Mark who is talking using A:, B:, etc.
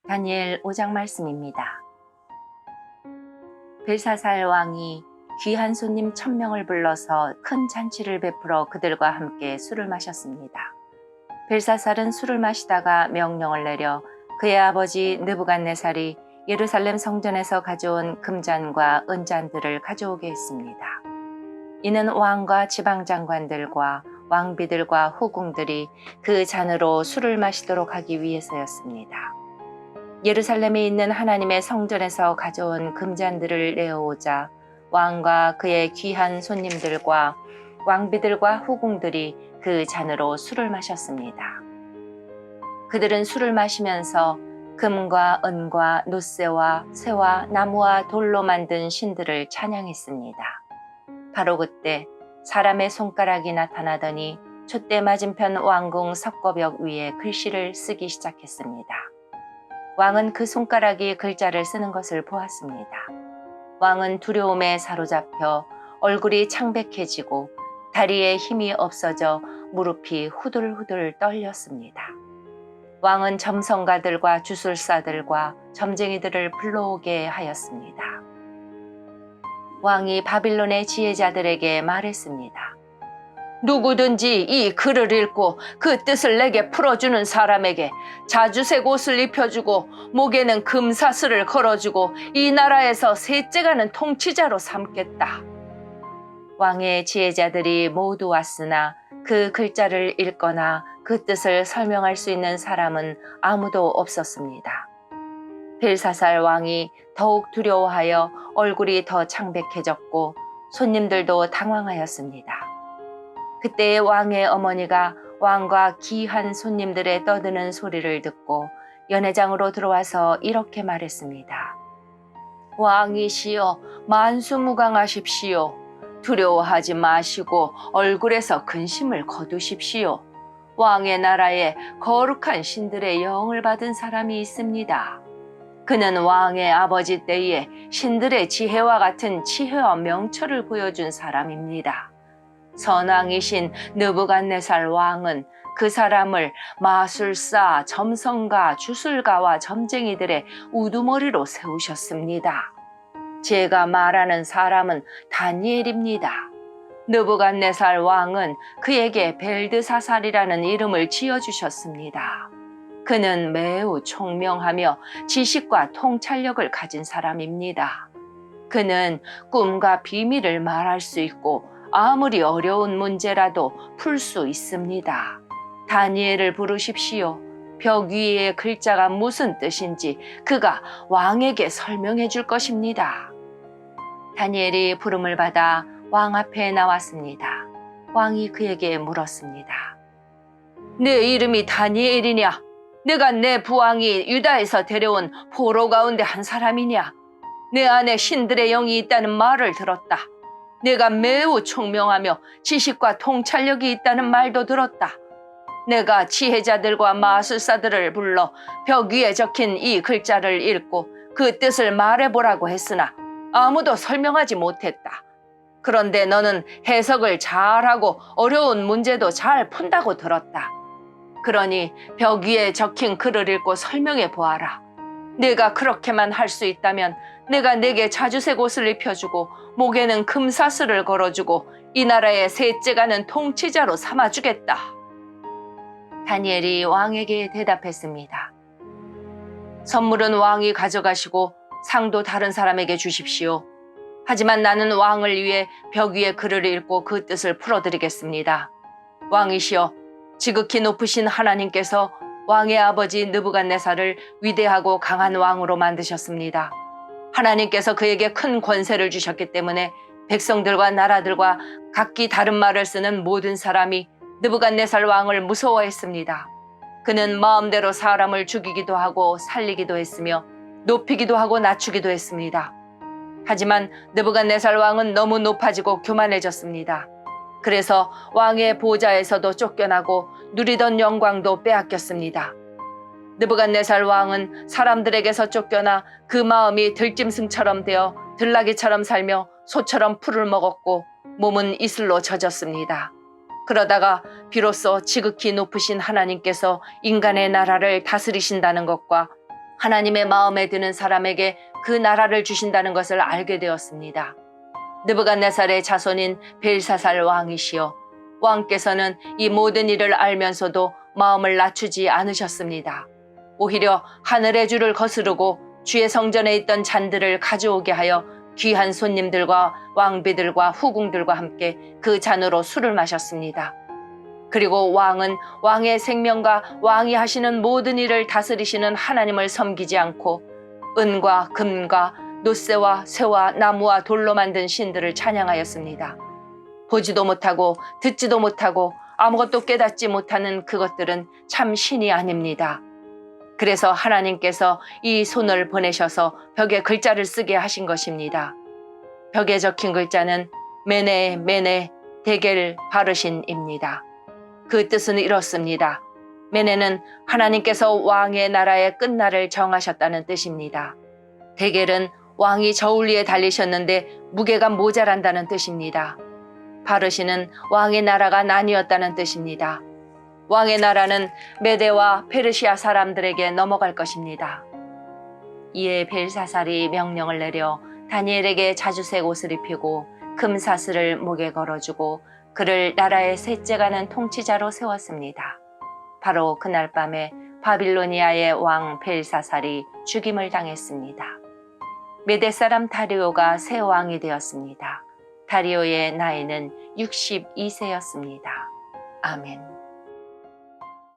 A: 다니엘 5장 말씀입니다. 벨사살 왕이 귀한 손님 1000명을 불러서 큰 잔치를 베풀어 그들과 함께 술을 마셨습니다. 벨사살은 술을 마시다가 명령을 내려 그의 아버지 느부갓네살이 예루살렘 성전에서 가져온 금잔과 은잔들을 가져오게 했습니다. 이는 왕과 지방장관들과 왕비들과 후궁들이 그 잔으로 술을 마시도록 하기 위해서였습니다. 예루살렘에 있는 하나님의 성전에서 가져온 금잔들을 내어오자 왕과 그의 귀한 손님들과 왕비들과 후궁들이 그 잔으로 술을 마셨습니다. 그들은 술을 마시면서 금과 은과 놋새와 쇠와 나무와 돌로 만든 신들을 찬양했습니다. 바로 그때 사람의 손가락이 나타나더니 촛대 맞은편 왕궁 석고벽 위에 글씨를 쓰기 시작했습니다. 왕은 그 손가락이 글자를 쓰는 것을 보았습니다. 왕은 두려움에 사로잡혀 얼굴이 창백해지고 다리에 힘이 없어져 무릎이 후들후들 떨렸습니다. 왕은 점성가들과 주술사들과 점쟁이들을 불러오게 하였습니다. 왕이 바빌론의 지혜자들에게 말했습니다. 누구든지 이 글을 읽고 그 뜻을 내게 풀어주는 사람에게 자주색 옷을 입혀주고 목에는 금사슬을 걸어주고 이 나라에서 셋째가는 통치자로 삼겠다. 왕의 지혜자들이 모두 왔으나 그 글자를 읽거나 그 뜻을 설명할 수 있는 사람은 아무도 없었습니다. 벨사살 왕이 더욱 두려워하여 얼굴이 더 창백해졌고 손님들도 당황하였습니다. 그때 왕의 어머니가 왕과 귀한 손님들의 떠드는 소리를 듣고 연회장으로 들어와서 이렇게 말했습니다. 왕이시여, 만수무강하십시오. 두려워하지 마시고 얼굴에서 근심을 거두십시오. 왕의 나라에 거룩한 신들의 영을 받은 사람이 있습니다. 그는 왕의 아버지 때에 신들의 지혜와 같은 지혜와 명철을 보여준 사람입니다. 선왕이신 느부갓네살 왕은 그 사람을 마술사, 점성가, 주술가와 점쟁이들의 우두머리로 세우셨습니다. 제가 말하는 사람은 다니엘입니다. 느부갓네살 왕은 그에게 벨드사살이라는 이름을 지어주셨습니다. 그는 매우 총명하며 지식과 통찰력을 가진 사람입니다. 그는 꿈과 비밀을 말할 수 있고 아무리 어려운 문제라도 풀 수 있습니다. 다니엘을 부르십시오. 벽 위의 글자가 무슨 뜻인지 그가 왕에게 설명해 줄 것입니다. 다니엘이 부름을 받아 왕 앞에 나왔습니다. 왕이 그에게 물었습니다. 내 이름이 다니엘이냐? 내가 내 부왕이 유다에서 데려온 포로 가운데 한 사람이냐? 내 안에 신들의 영이 있다는 말을 들었다. 내가 매우 총명하며 지식과 통찰력이 있다는 말도 들었다. 내가 지혜자들과 마술사들을 불러 벽 위에 적힌 이 글자를 읽고 그 뜻을 말해보라고 했으나 아무도 설명하지 못했다. 그런데 너는 해석을 잘하고 어려운 문제도 잘 푼다고 들었다. 그러니 벽 위에 적힌 글을 읽고 설명해 보아라. 내가 그렇게만 할 수 있다면 내가 내게 자주색 옷을 입혀주고 목에는 금사슬을 걸어주고 이 나라의 셋째가는 통치자로 삼아주겠다. 다니엘이 왕에게 대답했습니다. 선물은 왕이 가져가시고 상도 다른 사람에게 주십시오. 하지만 나는 왕을 위해 벽 위에 글을 읽고 그 뜻을 풀어드리겠습니다. 왕이시여, 지극히 높으신 하나님께서 왕의 아버지 느부갓네살을 위대하고 강한 왕으로 만드셨습니다. 하나님께서 그에게 큰 권세를 주셨기 때문에 백성들과 나라들과 각기 다른 말을 쓰는 모든 사람이 느부갓네살 왕을 무서워했습니다. 그는 마음대로 사람을 죽이기도 하고 살리기도 했으며 높이기도 하고 낮추기도 했습니다. 하지만 느부갓네살 왕은 너무 높아지고 교만해졌습니다. 그래서 왕의 보좌에서도 쫓겨나고 누리던 영광도 빼앗겼습니다. 느부갓네살 왕은 사람들에게서 쫓겨나 그 마음이 들짐승처럼 되어 들나귀처럼 살며 소처럼 풀을 먹었고 몸은 이슬로 젖었습니다. 그러다가 비로소 지극히 높으신 하나님께서 인간의 나라를 다스리신다는 것과 하나님의 마음에 드는 사람에게 그 나라를 주신다는 것을 알게 되었습니다. 느부갓네살의 자손인 벨사살 왕이시여, 왕께서는 이 모든 일을 알면서도 마음을 낮추지 않으셨습니다. 오히려 하늘의 주를 거스르고 주의 성전에 있던 잔들을 가져오게 하여 귀한 손님들과 왕비들과 후궁들과 함께 그 잔으로 술을 마셨습니다. 그리고 왕은 왕의 생명과 왕이 하시는 모든 일을 다스리시는 하나님을 섬기지 않고 은과 금과 노새와 쇠와 나무와 돌로 만든 신들을 찬양하였습니다. 보지도 못하고 듣지도 못하고 아무것도 깨닫지 못하는 그것들은 참 신이 아닙니다. 그래서 하나님께서 이 손을 보내셔서 벽에 글자를 쓰게 하신 것입니다. 벽에 적힌 글자는 메네 메네 데겔 바르신입니다. 그 뜻은 이렇습니다. 메네는 하나님께서 왕의 나라의 끝날을 정하셨다는 뜻입니다. 데겔은 왕이 저울 위에 달리셨는데 무게가 모자란다는 뜻입니다. 바르신은 왕의 나라가 나뉘었다는 뜻입니다. 왕의 나라는 메데와 페르시아 사람들에게 넘어갈 것입니다. 이에 벨사살이 명령을 내려 다니엘에게 자주색 옷을 입히고 금사슬을 목에 걸어주고 그를 나라의 셋째 가는 통치자로 세웠습니다. 바로 그날 밤에 바빌로니아의 왕 벨사살이 죽임을 당했습니다. 메데 사람 다리오가 새 왕이 되었습니다. 다리오의 나이는 62세였습니다. 아멘.